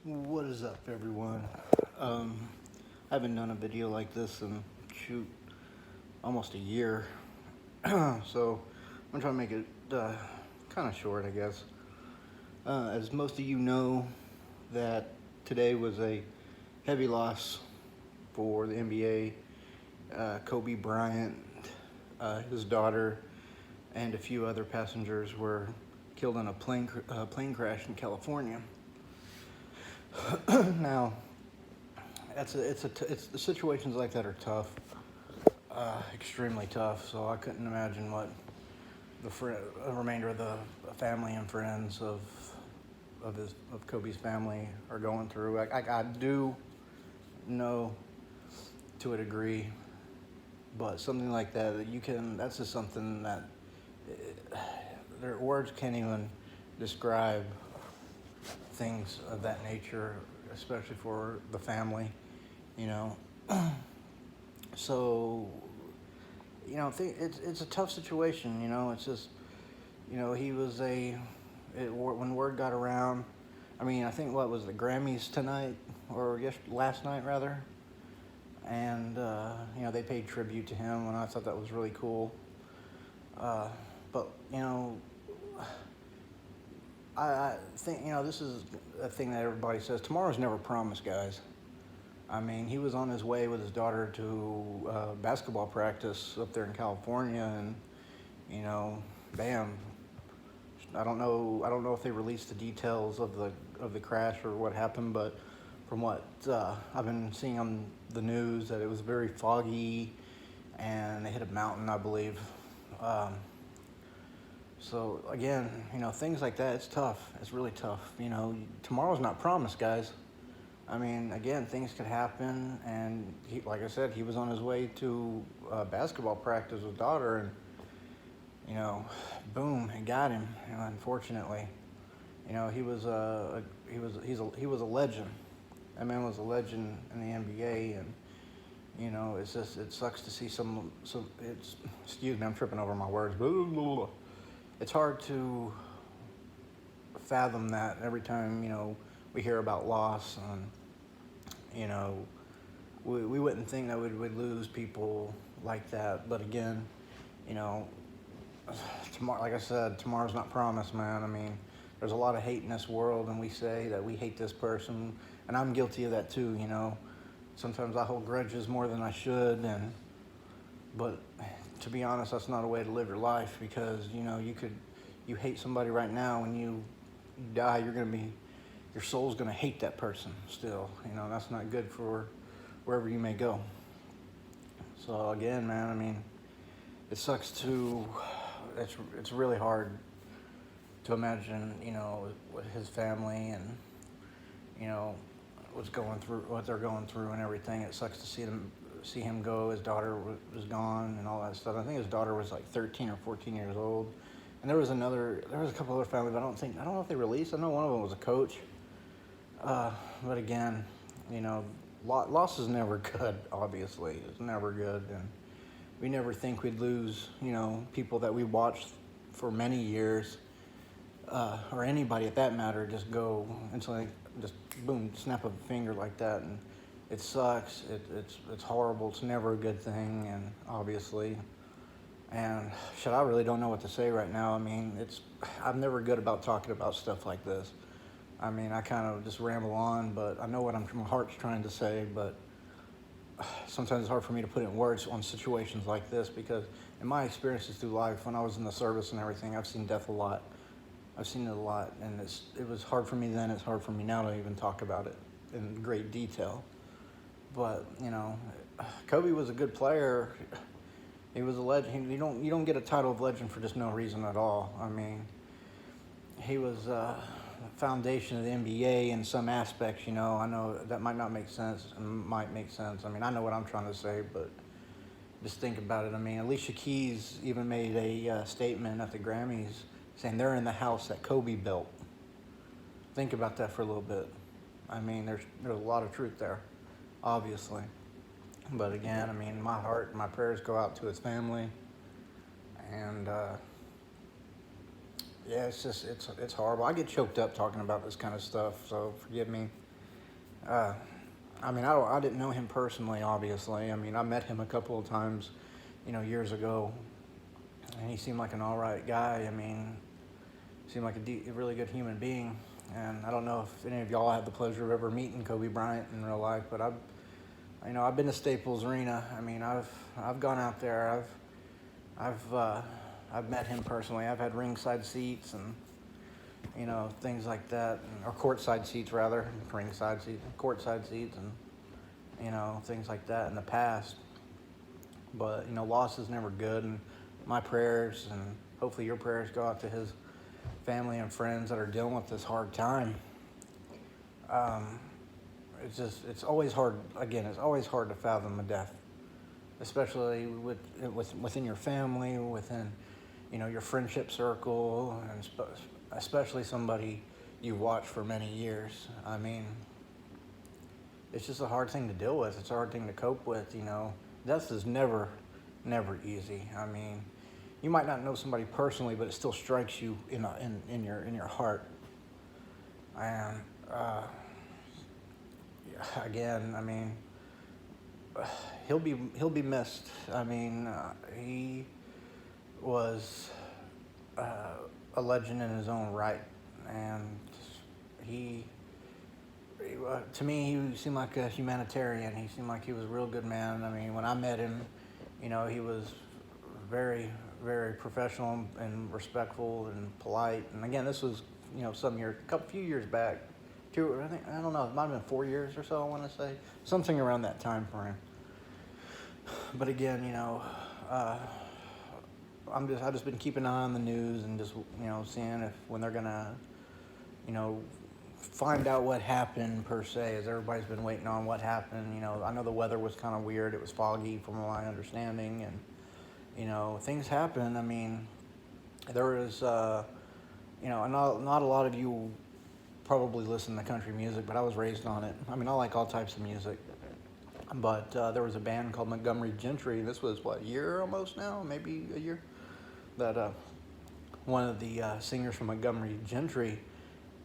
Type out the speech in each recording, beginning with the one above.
What is up, everyone? I haven't done a video like this in, almost a year. So I'm trying to make it kind of short, I guess. As most of you know, that today was a heavy loss for the NBA. Kobe Bryant, his daughter, and a few other passengers were killed in a plane crash in California. Now, it's the situations like that are tough, extremely tough. So I couldn't imagine what the remainder of the family and friends of Kobe's family are going through. I do know to a degree, but something like that that's just something that their words can't even describe things of that nature, especially for the family, you know. So, it's a tough situation, It's just, he was when word got around. I mean, I think what was the Grammys tonight or last night rather, and they paid tribute to him, and I thought that was really cool. But I think this is a thing that everybody says. Tomorrow's never promised, guys. I mean, he was on his way with his daughter to basketball practice up there in California, and bam. I don't know if they released the details of the crash or what happened, but from what I've been seeing on the news, that it was very foggy, and they hit a mountain, I believe. So again, things like that, it's tough. It's really tough. Tomorrow's not promised, guys. I mean, again, things could happen, and like I said, he was on his way to basketball practice with his daughter, and boom, it got him. Unfortunately, he was a legend. That man was a legend in the NBA, and it's just, it sucks to see excuse me, I'm tripping over my words. It's hard to fathom that every time we hear about loss, and we wouldn't think that we'd lose people like that. But again, tomorrow, like I said, tomorrow's not promised, man. I mean, there's a lot of hate in this world, and we say that we hate this person, and I'm guilty of that too. Sometimes I hold grudges more than I should, but to be honest, that's not a way to live your life, because you hate somebody right now, when you die, your soul's gonna hate that person still. That's not good for wherever you may go. So again, man, I mean, it sucks it's really hard to imagine, what his family and, what they're going through and everything. It sucks to see him go. His daughter was gone and all that stuff. I think his daughter was like 13 or 14 years old. And there was a couple other families, but I don't know if they released. I know one of them was a coach. But again, loss is never good, obviously. It's never good. And we never think we'd lose, people that we watched for many years, or anybody at that matter, just go into like, just boom, snap of a finger like that. And it sucks. It's horrible. It's never a good thing, and obviously. And I really don't know what to say right now. I mean, I'm never good about talking about stuff like this. I mean, I kind of just ramble on, but I know what my heart's trying to say, but sometimes it's hard for me to put it in words on situations like this, because in my experiences through life, when I was in the service and everything, I've seen death a lot. I've seen it a lot, and it was hard for me then, it's hard for me now to even talk about it in great detail. But, Kobe was a good player. He was a legend. You don't get a title of legend for just no reason at all. I mean, he was the foundation of the NBA in some aspects. I know that might not make sense, and might make sense. I mean, I know what I'm trying to say, but just think about it. I mean, Alicia Keys even made a statement at the Grammys saying they're in the house that Kobe built. Think about that for a little bit. I mean, there's a lot of truth there, obviously. But again, I mean, my heart and my prayers go out to his family. And yeah, it's horrible. I get choked up talking about this kind of stuff, so forgive me. Uh, I didn't know him personally, obviously. I mean, I met him a couple of times, years ago, and he seemed like an all right guy. I mean, seemed like a really good human being. And I don't know if any of y'all had the pleasure of ever meeting Kobe Bryant in real life, but I've been to Staples Arena. I mean, I've gone out there. I've met him personally. I've had ringside seats and things like that, or courtside seats rather, ringside seats, courtside seats, and things like that in the past. But loss is never good, and my prayers and hopefully your prayers go out to his family and friends that are dealing with this hard time. Um, it's always hard. Again, it's always hard to fathom a death, especially within your family, within your friendship circle, and especially somebody you watched for many years. I mean, it's just a hard thing to deal with. It's a hard thing to cope with. Death is never easy. I mean, you might not know somebody personally, but it still strikes you in your heart. And again, I mean, he'll be missed. I mean, he was a legend in his own right, and he to me he seemed like a humanitarian. He seemed like he was a real good man. I mean, when I met him, he was very very professional and respectful and polite. And again, this was few years back. I don't know, it might have been 4 years or so. I want to say something around that time frame. But again, I've just been keeping an eye on the news and just seeing if when they're gonna you know find out what happened per se, as everybody's been waiting on what happened. I know the weather was kind of weird. It was foggy from my understanding, and things happen. I mean, there is not a lot of you probably listen to country music, but I was raised on it. I mean, I like all types of music. But there was a band called Montgomery Gentry. This was, what, a year almost now? Maybe a year? That one of the singers from Montgomery Gentry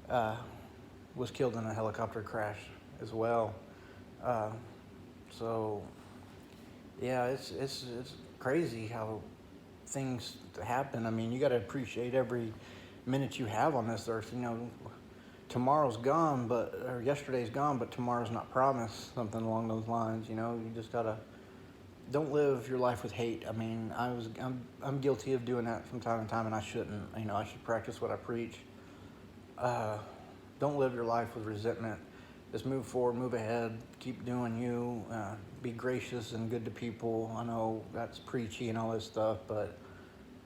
was killed in a helicopter crash as well. Uh, so, yeah, it's crazy how things happen. I mean, you got to appreciate every minute you have on this earth. Tomorrow's gone, or yesterday's gone, but tomorrow's not promised. Something along those lines. You just gotta don't live your life with hate. I mean, I'm guilty of doing that from time to time, and I shouldn't. I should practice what I preach. Don't live your life with resentment. Just move forward, move ahead, keep doing you. Be gracious and good to people. I know that's preachy and all this stuff, but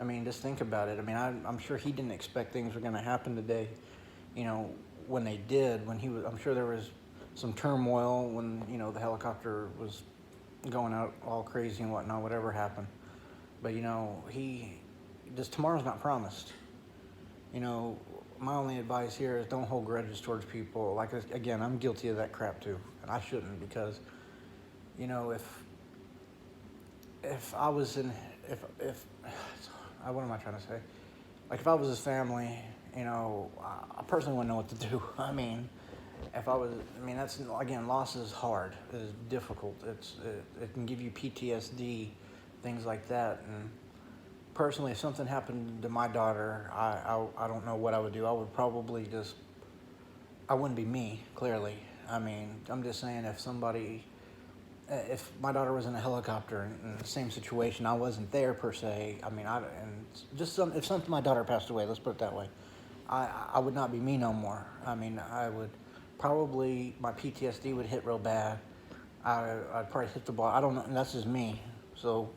I mean, just think about it. I mean, I'm sure he didn't expect things were going to happen today. When they did, I'm sure there was some turmoil when, the helicopter was going out all crazy and whatnot, whatever happened. But, tomorrow's not promised. My only advice here is don't hold grudges towards people. Like, again, I'm guilty of that crap too. And I shouldn't, because, if I was what am I trying to say? Like, if I was his family, I personally wouldn't know what to do. I mean, that's, again, loss is hard. It is difficult. It can give you PTSD, things like that. And personally, if something happened to my daughter, I don't know what I would do. I would probably I wouldn't be me, clearly. I mean, I'm just saying, if my daughter was in a helicopter in the same situation, I wasn't there per se. I mean, if my daughter passed away, let's put it that way, I would not be me no more. I mean, I would probably, my PTSD would hit real bad. I'd probably hit the ball. I don't know, and that's just me. So,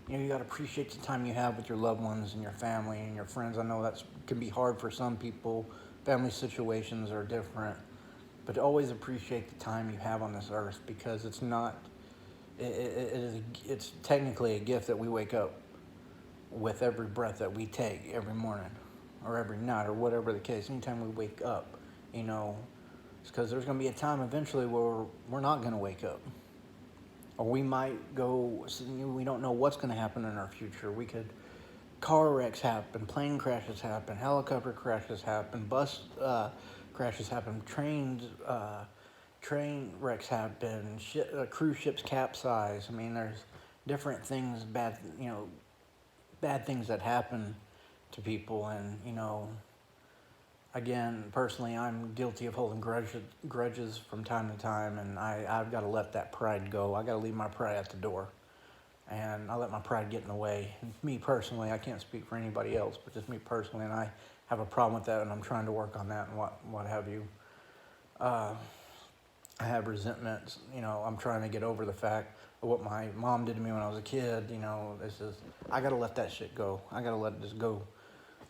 you got to appreciate the time you have with your loved ones and your family and your friends. I know that can be hard for some people. Family situations are different. But always appreciate the time you have on this earth, because it's not, it's technically a gift that we wake up with every breath that we take every morning or every night or whatever the case. Anytime we wake up, it's because there's going to be a time eventually where we're not going to wake up. Or we might go, we don't know what's going to happen in our future. Car wrecks happen, plane crashes happen, helicopter crashes happen, bus crashes happen, trains train wrecks happen, cruise ships capsize. I mean, there's different things, bad things that happen to people, and again, personally, I'm guilty of holding grudges from time to time, and I've got to let that pride go. I got to leave my pride at the door, and I let my pride get in the way. And me personally, I can't speak for anybody else, but just me personally, and I have a problem with that, and I'm trying to work on that and what have you. I have resentments. I'm trying to get over the fact of what my mom did to me when I was a kid. I got to let that shit go. I got to let this go.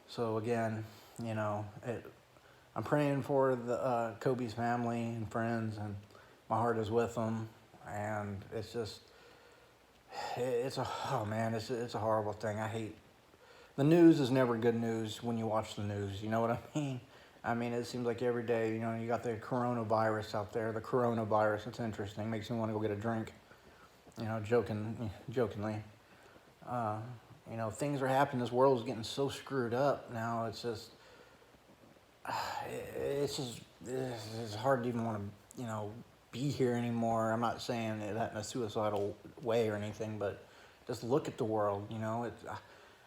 So again, I'm praying for the Kobe's family and friends, and my heart is with them. And it's just, it's a horrible thing. I hate the news. Is never good news when you watch the news. You know what I mean? I mean, it seems like every day, you got the coronavirus out there. The coronavirus, it's interesting. Makes me want to go get a drink. Jokingly. Things are happening. This world is getting so screwed up now. It's hard to even want to, be here anymore. I'm not saying that in a suicidal way or anything, but just look at the world.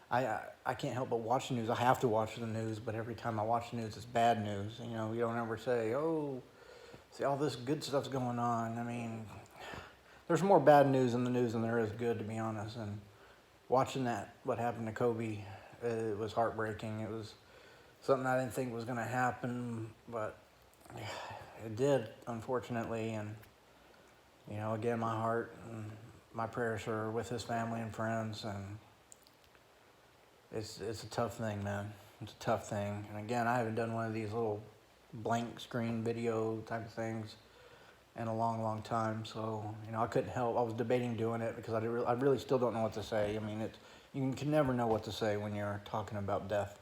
I can't help but watch the news. I have to watch the news, but every time I watch the news, it's bad news. You don't ever say, oh, see all this good stuff's going on. I mean, there's more bad news in the news than there is good, to be honest. And watching what happened to Kobe, it was heartbreaking. It was something I didn't think was going to happen, but it did, unfortunately. And, again, my heart and my prayers are with his family and friends, and it's a tough thing, man. It's a tough thing. And again, I haven't done one of these little blank screen video type of things in a long, long time. So, I couldn't help. I was debating doing it because I really still don't know what to say. I mean, you can never know what to say when you're talking about death.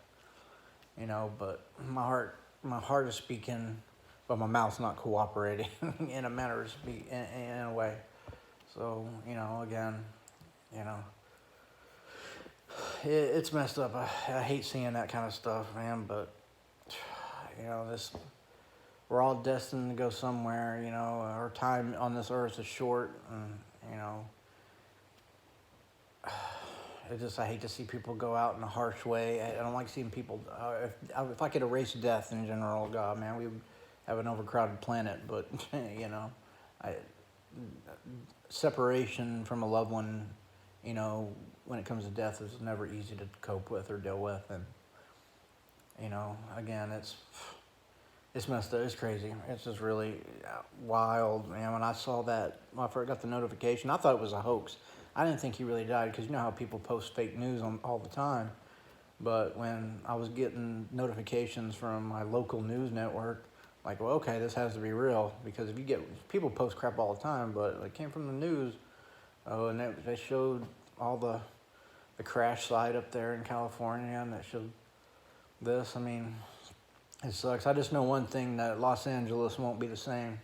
But my heart is speaking, but my mouth's not cooperating in a manner of speak, in a way. So, again, it's messed up. I hate seeing that kind of stuff, man, but, we're all destined to go somewhere. Our time on this earth is short, and, I hate to see people go out in a harsh way. I don't like seeing people, if I could erase death in general, God, man, we would have an overcrowded planet, but, separation from a loved one, when it comes to death, is never easy to cope with or deal with. And, again, it's messed up. It's crazy. It's just really wild, man. When I saw that, when I first got the notification, I thought it was a hoax. I didn't think he really died, because you know how people post fake news all the time. But when I was getting notifications from my local news network, like, well, okay, this has to be real, because people post crap all the time, but it came from the news. Oh, and they showed all the crash site up there in California, and that showed this. I mean, it sucks. I just know one thing, that Los Angeles won't be the same,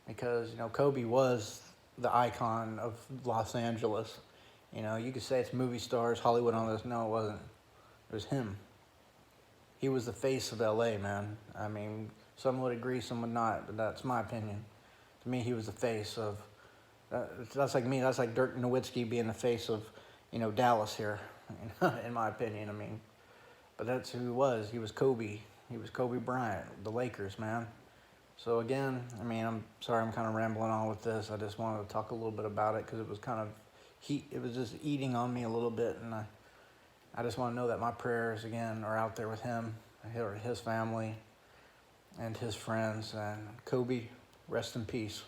because, Kobe was the icon of Los Angeles. You could say it's movie stars, Hollywood, all this. No, it wasn't. It was him. He was the face of LA, man. I mean, some would agree, some would not, but that's my opinion. To me, he was the face of, that's like me, that's like Dirk Nowitzki being the face of, Dallas here, in my opinion. I mean, but that's who he was. He was Kobe. He was Kobe Bryant, the Lakers, man. So again, I mean, I'm sorry I'm kind of rambling on with this. I just wanted to talk a little bit about it, because it was kind of it was just eating on me a little bit, and I just want to know that my prayers, again, are out there with him, his family, and his friends. And Kobe, rest in peace.